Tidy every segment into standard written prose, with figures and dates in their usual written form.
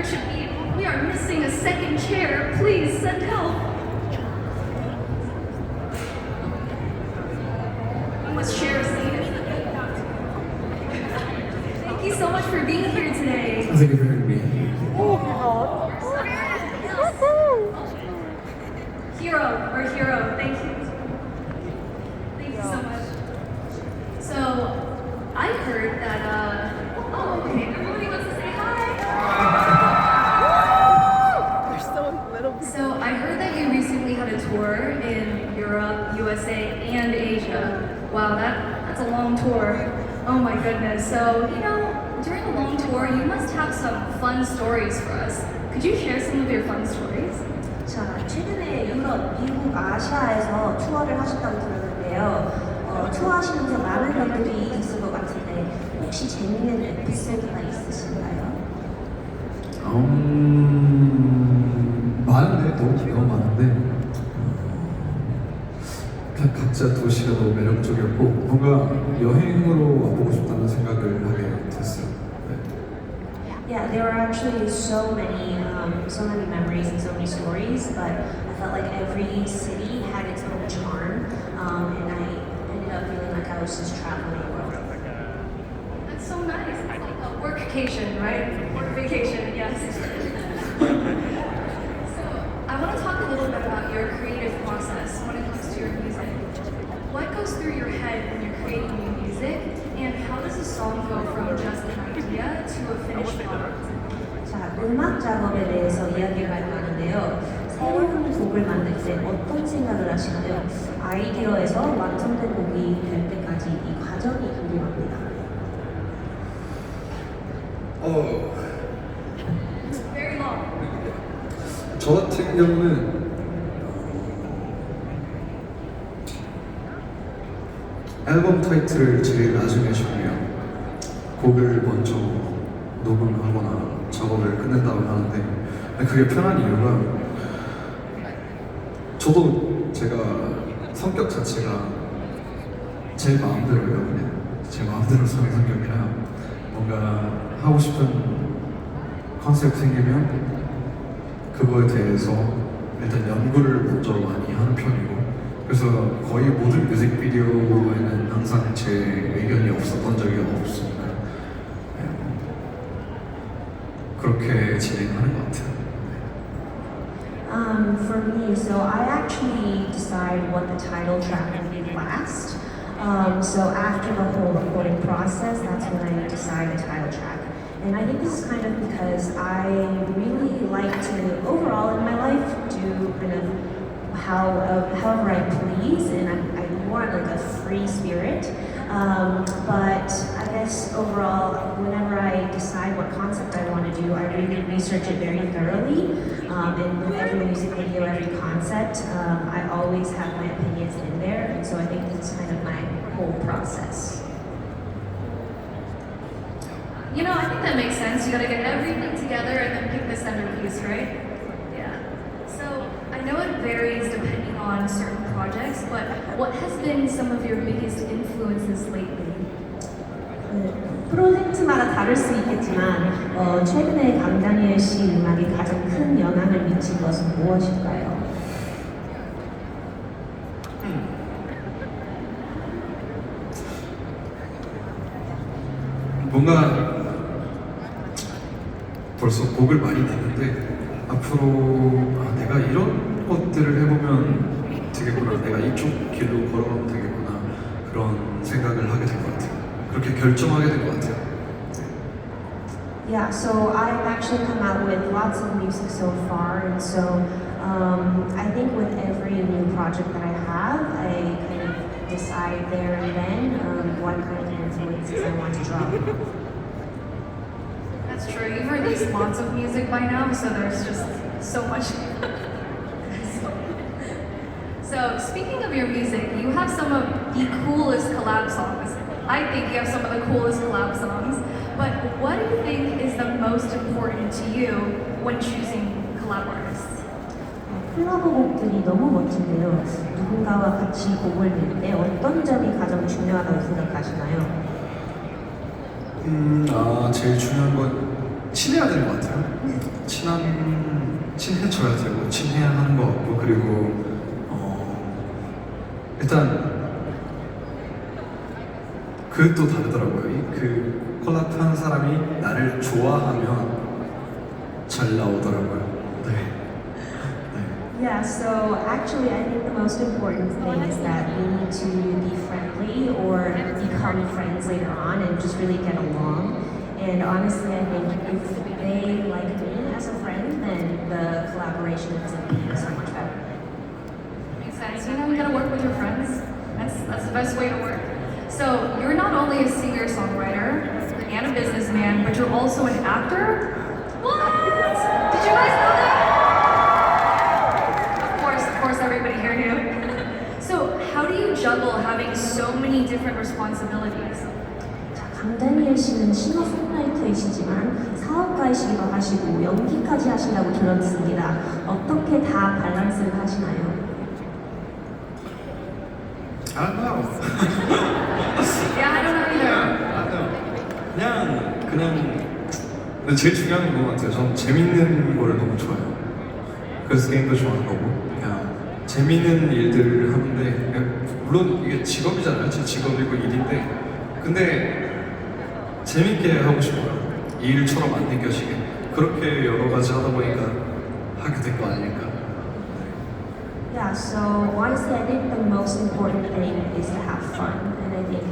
it should be. We are missing a second chair. Please send help. This chair is needed. Thank you so much for being here today. Thank you for having me. Hero, thank you. Thank you so much. So, I heard that, oh, okay, everybody wants to say hi. They're so little. So, I heard that you recently had a tour in Europe, USA, and Asia. Wow, that's a long tour. Oh my goodness. So, during a long tour, you must have some fun stories for us. Could you share some of your fun stories? 자, 최근에 유럽, 미국, 아시아에서 투어를 하셨다고 들었는데요. 투어하시면서 많은 것들이 있을 것 같은데 혹시 재밌는 에피소드가 있으신가요? 많은데, 너무 많은데 각자 도시가 너무 매력적이었고 뭔가 여행으로 와보고 싶다는 생각을 하게 됐어요. Yeah, there were actually so many memories and so many stories, but I felt like every city had its own charm, and I ended up feeling like I was just traveling the world. That's so nice. It's like a work vacation, right? Work vacation, yes. So, I want to talk a little bit about your creative process when it comes to your music. What goes through your head when you're creating new music, and how does a song go from just an idea to a finished product? 자, 음악 작업에 대해서 이야기를 하는데요. 새로운 곡을 만들 때 어떤 생각을 하시나요? 아이디어에서 완성된 곡이 될 때까지 이 과정이 궁금합니다. Very long. 저 같은 경우는 앨범 타이틀을 제일 나중에 정해요. 곡을 먼저 녹음하거나 작업을 끝낸 다음에 하는데 그게 편한 이유가 저도 제가 성격 자체가 제 마음대로예요. 그냥 제 마음대로 사는 성격이라 뭔가 하고 싶은 컨셉 생기면 그거에 대해서 일단 연구를 먼저 많이 하는 편이고 그래서 거의 모든 뮤직비디오에는 항상 제 의견이 없었던 적이 없습니다. 그렇게 진행하는 것 같아요. For me, so I actually decide what the title track will be last. So after the whole recording process, that's when I decide the title track. And I think this is kind of because I really like to, overall in my life, do kind of however I please, and I'm more like a free spirit. But I guess overall, whenever I decide what concept I want to do, I really research it very thoroughly. And with every music video, every concept, I always have my opinions in there, and so I think this is kind of my whole process. I think that makes sense. You gotta get everything together and then pick the centerpiece, right? Yeah. So, I know it varies depending on certain projects, but what has been some of your biggest influences lately? 프로젝트마다 다를 수 있겠지만 최근에 강다니엘 씨 음악이 가장 큰 영향을 미친 것은 무엇일까요? 뭔가 벌써 곡을 많이 냈는데 앞으로 내가 이런 것들을 해보면 되겠구나, 내가 이쪽 길로 걸어가면 되겠구나 그런 생각을 하게 된 것 같아요. 그렇게 결정하게 된 것 같아요. Yeah, so I've actually come out with lots of music so far, and so I think with every new project that I have, I kind of decide there and then what kind of influences I want to draw. That's true. You've released lots of music by now, so there's just so much. So, speaking of your music, you have some of the coolest collab songs. I think you have some of the coolest collab songs. But what do you think is the most important to you when choosing collab artists? 콜라보 곡들이 너무 멋진데요. 누군가와 같이 곡을 낼 때 어떤 점이 가장 중요하다고 생각하시나요? 제일 중요한 건 친해야 되는 것 같아요. 친해져야 되고 친해야 하는 것 같고 그리고 일단 그것도 다르더라고요. 그 콜라보 하는 사람이 나를 좋아하면 잘 나오더라고요. 네. Yeah, so actually I think the most important thing is that we need to be friendly or become friends later on and just really get along. And honestly, I think if they like me as a friend, then the collaboration is going to be so much better. Makes sense. You know, you gotta work with your friends. That's the best way to work. So you're not only a singer-songwriter and a businessman, but you're also an actor. What? Did you guys know that? Of course, everybody here knew. So how do you juggle having so many different responsibilities? 강다니엘 씨는 싱어송라이터이시지만 사업가이시기도 하시고 연기까지 하신다고 들었습니다. 어떻게 다 밸런스를 하시나요? I don't know. Yeah, I don't know either. 그냥 근데 제일 중요한 건 것 같아요. 전 재밌는 거를 너무 좋아해요. 그래서 게임도 좋아하는 거고 그냥 재밌는 일들을 하는데 그냥 물론 이게 직업이잖아요. 제 직업이고 일인데 근데 재밌게 하고 싶어요. 이 일처럼 안 느껴지게 그렇게 여러 가지 하다 보니까 하게 된 거 아닐까. Yeah, so honestly, I think the most important thing is to have fun. And I think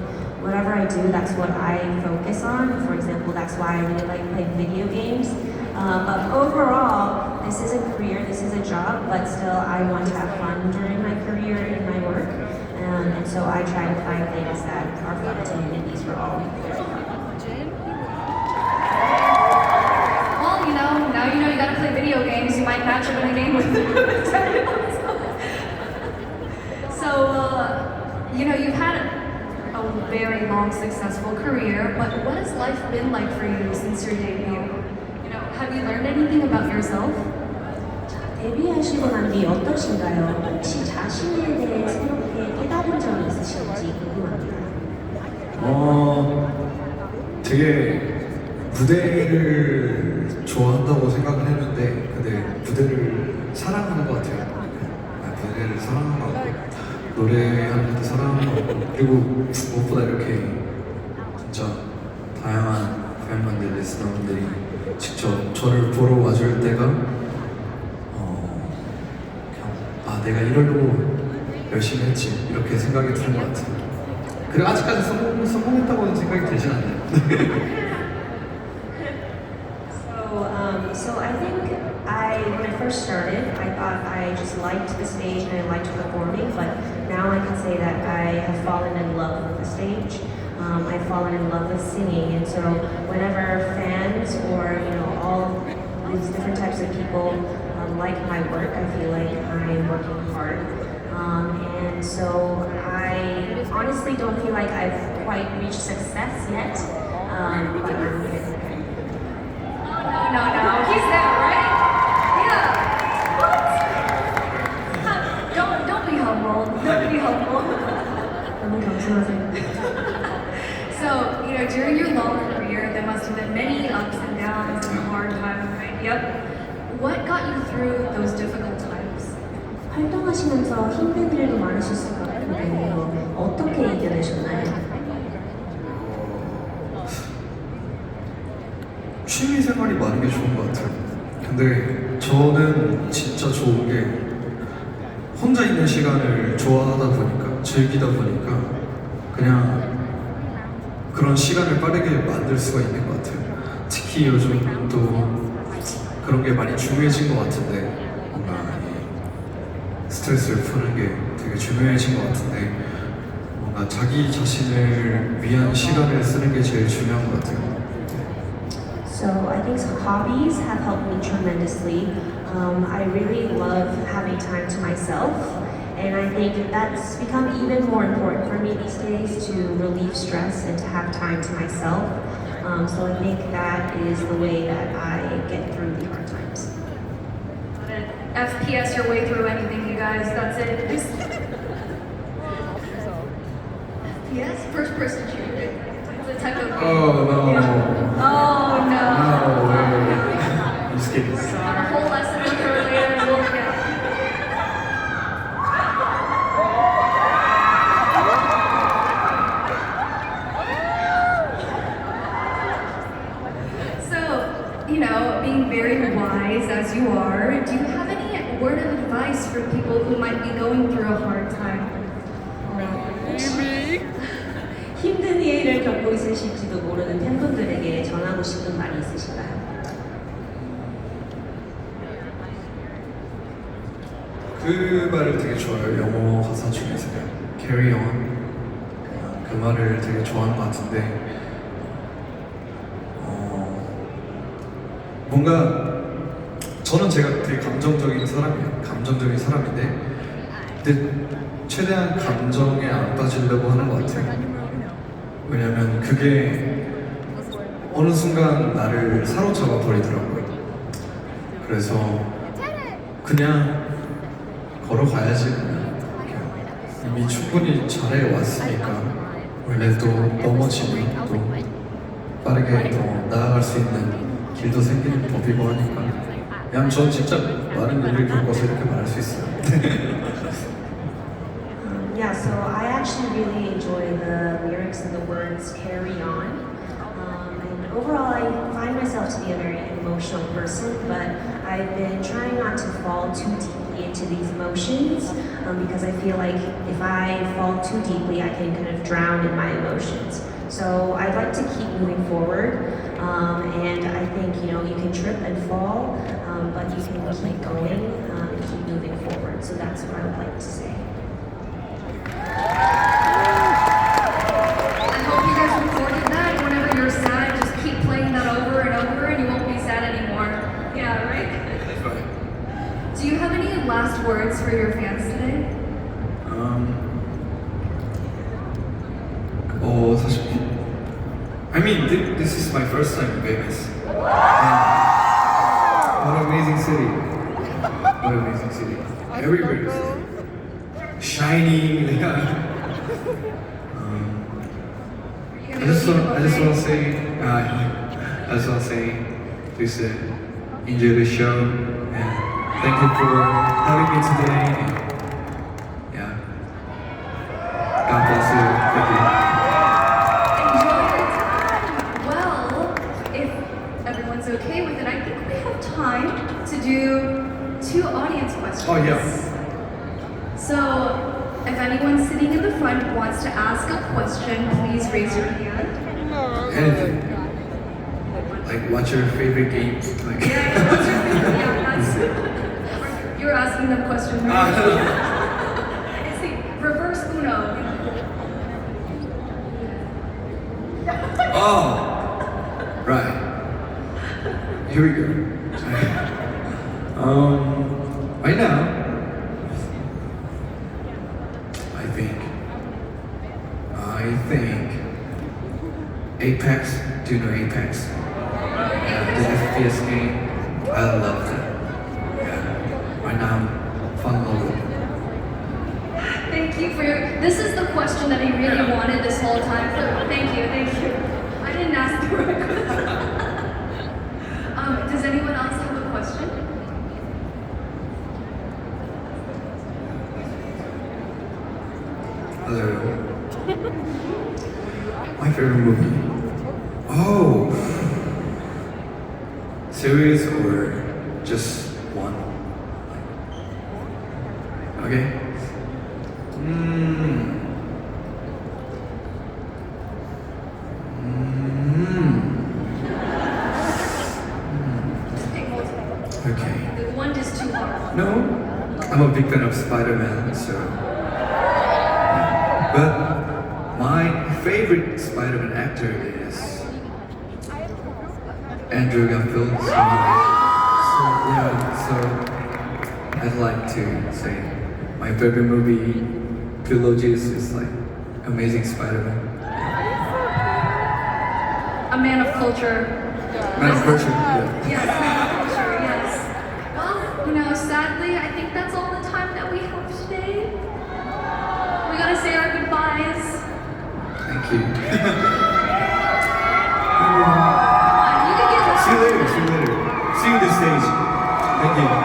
whatever I do, that's what I focus on. For example, that's why I really like playing video games. But overall, this is a career, this is a job, but still I want to have fun during my career in my work. And so I try to find things that are fun to me, and these were all very fun. Well, now you know you gotta play video games. You might match up in a game with So, you've had a very long, successful career, but what has life been like for you since your debut? Have you learned anything about yourself? 데뷔하시고 난 뒤 어떠신가요? 혹시 자신에 대해 새롭게 깨달은 점이 있으신지 궁금합니다. 되게 무대를 좋아한다고 생각을 했는데 근데 무대를 사랑하는 것 같아요. 무대를 사랑하는 것 같고 노래하는 것도 사랑하는 것 같고 그리고 무엇보다 이렇게 진짜 다양한 팬분들, 리스너분들이 직접 저를 보러 와줄 때가 그냥 내가 이러려고 열심히 했지 이렇게 생각이 드는 것 같아요. 그리고 아직까지 성공했다고는 생각이 되지 않아요. So I think when I first started, I thought I just liked the stage and I liked performing, but now I can say that I have fallen in love with the stage. I've fallen in love with singing, and so whenever fans or all these different types of people like my work, I feel like I'm working hard. And so I honestly don't feel like I've quite reached success yet, but I'm getting there. No, he's there, right? Yeah. What? Don't be humble. Don't be humble. 너무 감사하세요. So, during your long career, there must have been many ups and downs and hard times, right? Yep. What got you through those difficult times? 활동하시면서 힘든 일도 많으셨을 것 같은데요. 어떻게 이겨내셨나요? 취미 생활이 많은 게 좋은 것 같아요. 근데 저는 진짜 좋은 게 혼자 있는 시간을 좋아하다 보니까 즐기다 보니까 그냥 그런 시간을 빠르게 만들 수가 있는 것 같아요. 특히 요즘 또 그런 게 많이 중요해진 것 같은데 뭔가 이 스트레스를 푸는 게 되게 중요해진 것 같은데 뭔가 자기 자신을 위한 시간을 쓰는 게 제일 중요한 것 같아요. So I think hobbies have helped me tremendously. I really love having time to myself, and I think that's become even more important for me these days to relieve stress and to have time to myself. So I think that is the way that I get through the hard times. FPS your way through anything, you guys. That's it. Just FPS, first person shooter. It's a type of game. Oh no. Oh no. No way. I'm just kidding. being very wise as you are, do you have any word of advice for people who might be going through a hard time? 힘든 일을 겪고 있으실지도 모르는 팬분들에게 전하고 싶은 말이 있으신가요? 그 말을 되게 좋아해요. 영어 가사 중에서 Carry on 그 말을 되게 좋아하는 것 같은데 뭔가 저는 제가 되게 감정적인 사람인데 근데 최대한 감정에 안 빠지려고 하는 것 같아요. 왜냐면 그게 어느 순간 나를 사로잡아 버리더라고요. 그래서 그냥 걸어가야지 그냥. 이미 충분히 잘해왔으니까 원래 또 넘어지면 또 빠르게 더 나아갈 수 있는 길도 생기는 법이고 하니까 그냥 전 진짜 많은 일을 겪어서 이렇게 말할 수 있어요. Yeah, so I actually really enjoy the lyrics and the words carry on. And overall, I find myself to be a very emotional person, but I've been trying not to fall too deeply into these emotions because I feel like if I fall too deeply, I can kind of drown in my emotions. So I'd like to keep moving forward, and I think you can trip and fall, but you can keep going and keep moving forward. So that's what I would like to say. I hope you guys recorded that. Whenever you're sad, just keep playing that over and over and you won't be sad anymore. Yeah, right? That's right. Do you have any last words for your fans today? 사실 I mean, this is my first time in Vegas. What an amazing city. What an amazing city. Everywhere is shiny. I just want to say, please enjoy the show and thank you for having me today. And, yeah, God bless you. Thank you. Okay with it, I think we have time to do 2 audience questions. Oh yeah. So, if anyone sitting in the front wants to ask a question, please raise your hand. Anything. Like, what's your favorite game? Like. Yeah, what's your favorite? Yeah, that's. You're asking them questions. Right? It's the reverse Uno. Oh, right. Here we go. Right now, I think Apex. Do you know Apex? Yeah, the FPS game. I love it. Yeah. Right now, fun level. Thank you for your. This is the question that he really wanted this whole time. So thank you. I didn't ask the right question. Does anyone else have a question? Hello. My favorite movie. Oh. Series or just one? Okay. Okay. The one is too hard. No, I'm a big fan of Spider-Man, so. But my favorite Spider-Man actor is Andrew Garfield. So I'd like to say my favorite movie, Trilogies, is like Amazing Spider-Man. A man of culture. Man of culture, yeah. Yes, man of culture, yes. Well, sadly, I think that's all the time that we have today. We gotta say our goodbyes. Thank you. Come on, you can get See you later. See you the stage. Thank you.